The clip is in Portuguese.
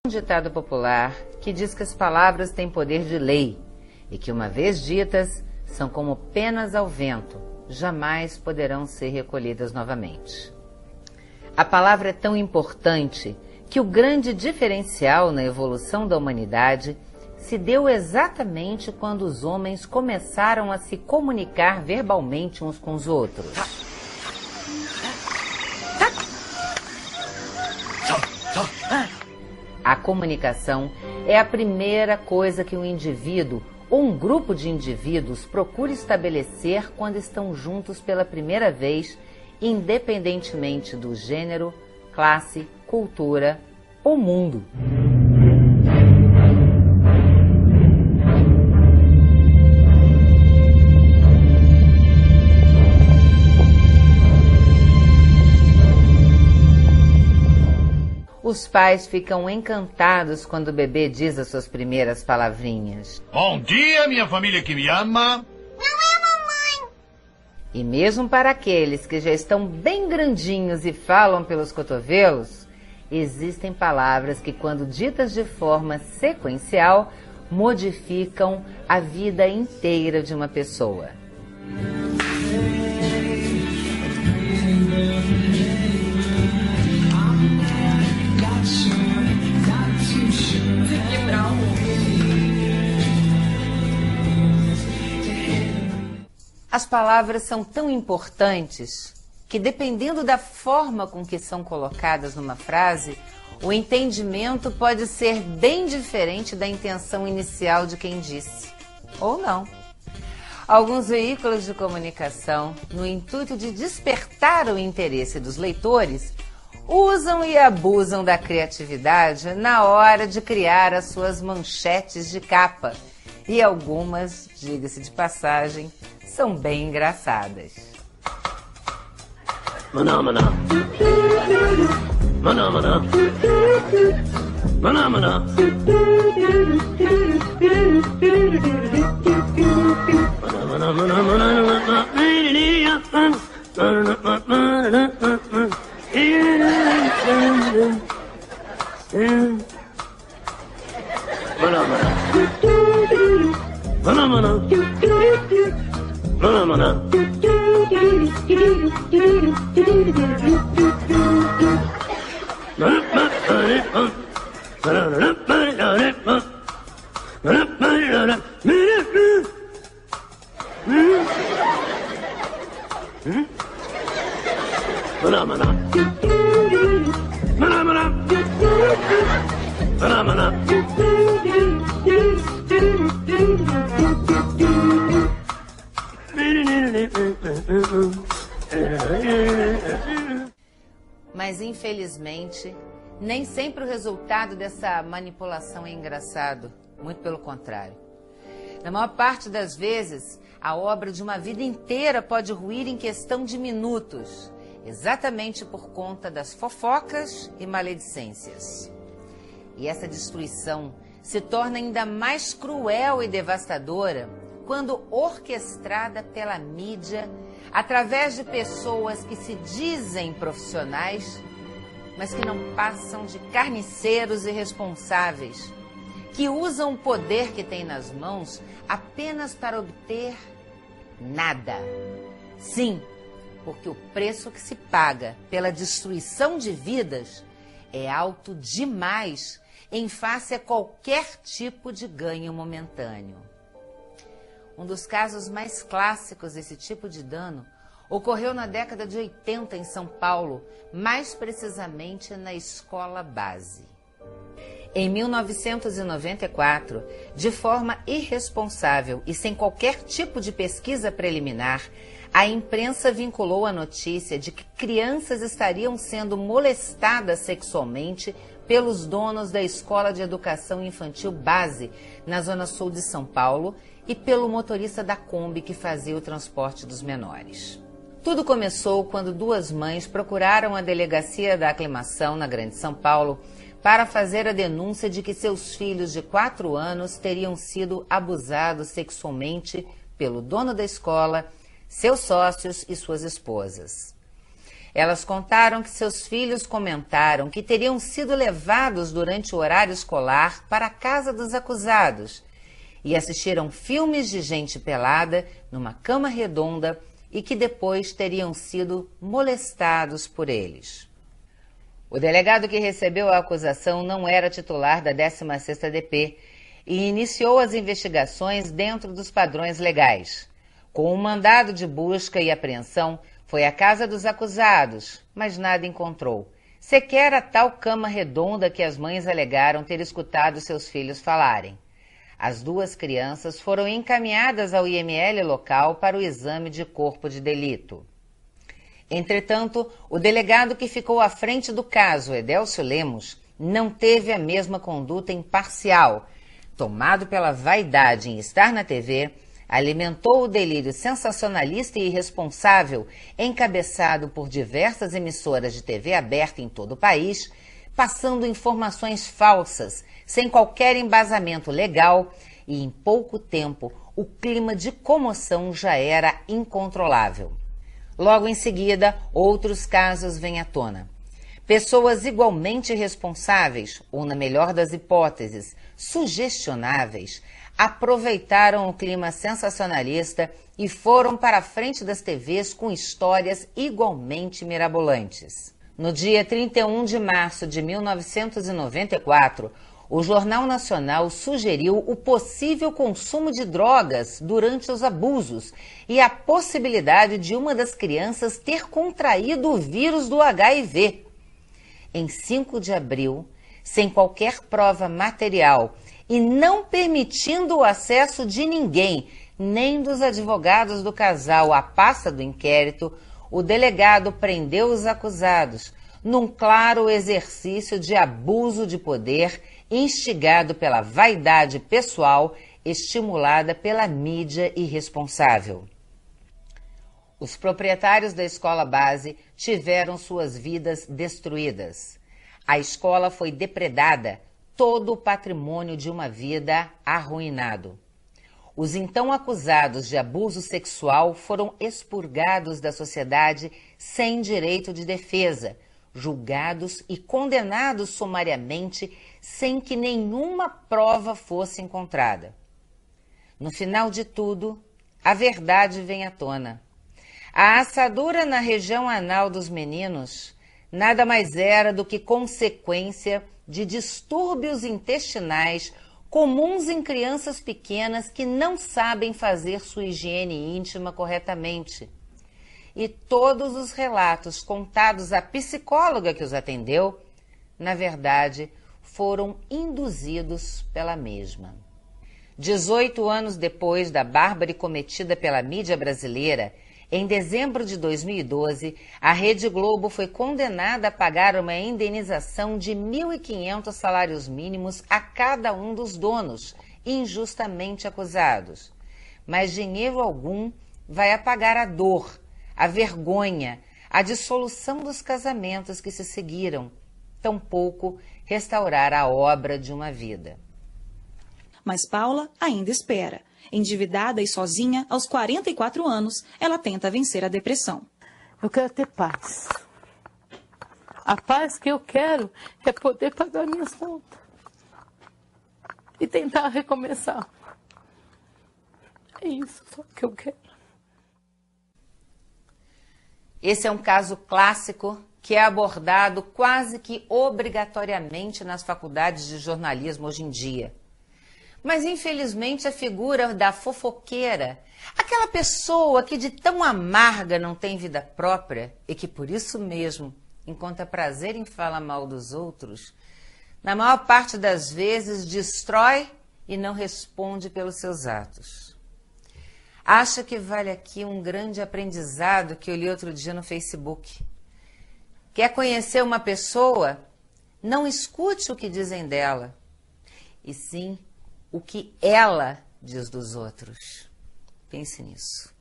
Um ditado popular que diz que as palavras têm poder de lei e que, uma vez ditas, são como penas ao vento, jamais poderão ser recolhidas novamente. A palavra é tão importante que o grande diferencial na evolução da humanidade se deu exatamente quando os homens começaram a se comunicar verbalmente uns com os outros. A comunicação é a primeira coisa que um indivíduo ou um grupo de indivíduos procura estabelecer quando estão juntos pela primeira vez, independentemente do gênero, classe, cultura ou mundo. Os pais ficam encantados quando o bebê diz as suas primeiras palavrinhas. Bom dia, minha família que me ama. Não é, mamãe? E mesmo para aqueles que já estão bem grandinhos e falam pelos cotovelos, existem palavras que, quando ditas de forma sequencial, modificam a vida inteira de uma pessoa. As palavras são tão importantes que, dependendo da forma com que são colocadas numa frase, o entendimento pode ser bem diferente da intenção inicial de quem disse, ou não. Alguns veículos de comunicação, no intuito de despertar o interesse dos leitores, usam e abusam da criatividade na hora de criar as suas manchetes de capa. E algumas, diga-se de passagem, são bem engraçadas. Maná, maná. Maná, maná. Maná, maná. Maná, maná, maná, Mas, infelizmente, nem sempre o resultado dessa manipulação é engraçado, muito pelo contrário. Na maior parte das vezes, a obra de uma vida inteira pode ruir em questão de minutos, exatamente por conta das fofocas e maledicências. E essa destruição se torna ainda mais cruel e devastadora quando orquestrada pela mídia, através de pessoas que se dizem profissionais, mas que não passam de carniceiros irresponsáveis, que usam o poder que têm nas mãos apenas para obter nada. Sim, porque o preço que se paga pela destruição de vidas é alto demais em face a qualquer tipo de ganho momentâneo. Um dos casos mais clássicos desse tipo de dano ocorreu na década de 80 em São Paulo, mais precisamente na escola base. Em 1994, de forma irresponsável e sem qualquer tipo de pesquisa preliminar, a imprensa vinculou a notícia de que crianças estariam sendo molestadas sexualmente pelos donos da Escola de Educação Infantil Base, na Zona Sul de São Paulo, e pelo motorista da Kombi que fazia o transporte dos menores. Tudo começou quando duas mães procuraram a delegacia da Aclimação, na Grande São Paulo, para fazer a denúncia de que seus filhos de 4 anos teriam sido abusados sexualmente pelo dono da escola, seus sócios e suas esposas. Elas contaram que seus filhos comentaram que teriam sido levados durante o horário escolar para a casa dos acusados e assistiram filmes de gente pelada numa cama redonda e que depois teriam sido molestados por eles. O delegado que recebeu a acusação não era titular da 16ª DP e iniciou as investigações dentro dos padrões legais. Com um mandado de busca e apreensão, foi à casa dos acusados, mas nada encontrou. Sequer a tal cama redonda que as mães alegaram ter escutado seus filhos falarem. As duas crianças foram encaminhadas ao IML local para o exame de corpo de delito. Entretanto, o delegado que ficou à frente do caso, Edélcio Lemos, não teve a mesma conduta imparcial. Tomado pela vaidade em estar na TV, alimentou o delírio sensacionalista e irresponsável, encabeçado por diversas emissoras de TV aberta em todo o país, passando informações falsas, sem qualquer embasamento legal, e em pouco tempo o clima de comoção já era incontrolável. Logo em seguida, outros casos vêm à tona. Pessoas igualmente responsáveis, ou na melhor das hipóteses, sugestionáveis, aproveitaram o clima sensacionalista e foram para a frente das TVs com histórias igualmente mirabolantes. No dia 31 de março de 1994, o Jornal Nacional sugeriu o possível consumo de drogas durante os abusos e a possibilidade de uma das crianças ter contraído o vírus do HIV. Em 5 de abril, sem qualquer prova material e não permitindo o acesso de ninguém, nem dos advogados do casal à pasta do inquérito, o delegado prendeu os acusados, num claro exercício de abuso de poder instigado pela vaidade pessoal, estimulada pela mídia irresponsável. Os proprietários da escola base tiveram suas vidas destruídas. A escola foi depredada, todo o patrimônio de uma vida arruinado. Os então acusados de abuso sexual foram expurgados da sociedade sem direito de defesa, julgados e condenados sumariamente sem que nenhuma prova fosse encontrada. No final de tudo, a verdade vem à tona. A assadura na região anal dos meninos nada mais era do que consequência de distúrbios intestinais comuns em crianças pequenas que não sabem fazer sua higiene íntima corretamente. E todos os relatos contados à psicóloga que os atendeu, na verdade, foram induzidos pela mesma. 18 anos depois da bárbara cometida pela mídia brasileira, em dezembro de 2012, a Rede Globo foi condenada a pagar uma indenização de 1.500 salários mínimos a cada um dos donos, injustamente acusados. Mas dinheiro algum vai apagar a dor, a vergonha, a dissolução dos casamentos que se seguiram, tampouco restaurar a obra de uma vida. Mas Paula ainda espera. Endividada e sozinha, aos 44 anos, ela tenta vencer a depressão. Eu quero ter paz. A paz que eu quero é poder pagar minhas contas e tentar recomeçar. É isso só que eu quero. Esse é um caso clássico que é abordado quase que obrigatoriamente nas faculdades de jornalismo hoje em dia. Mas, infelizmente, a figura da fofoqueira, aquela pessoa que de tão amarga não tem vida própria e que, por isso mesmo, encontra prazer em falar mal dos outros, na maior parte das vezes destrói e não responde pelos seus atos. Acho que vale aqui um grande aprendizado que eu li outro dia no Facebook. Quer conhecer uma pessoa? Não escute o que dizem dela, e sim o que ela diz dos outros. Pense nisso.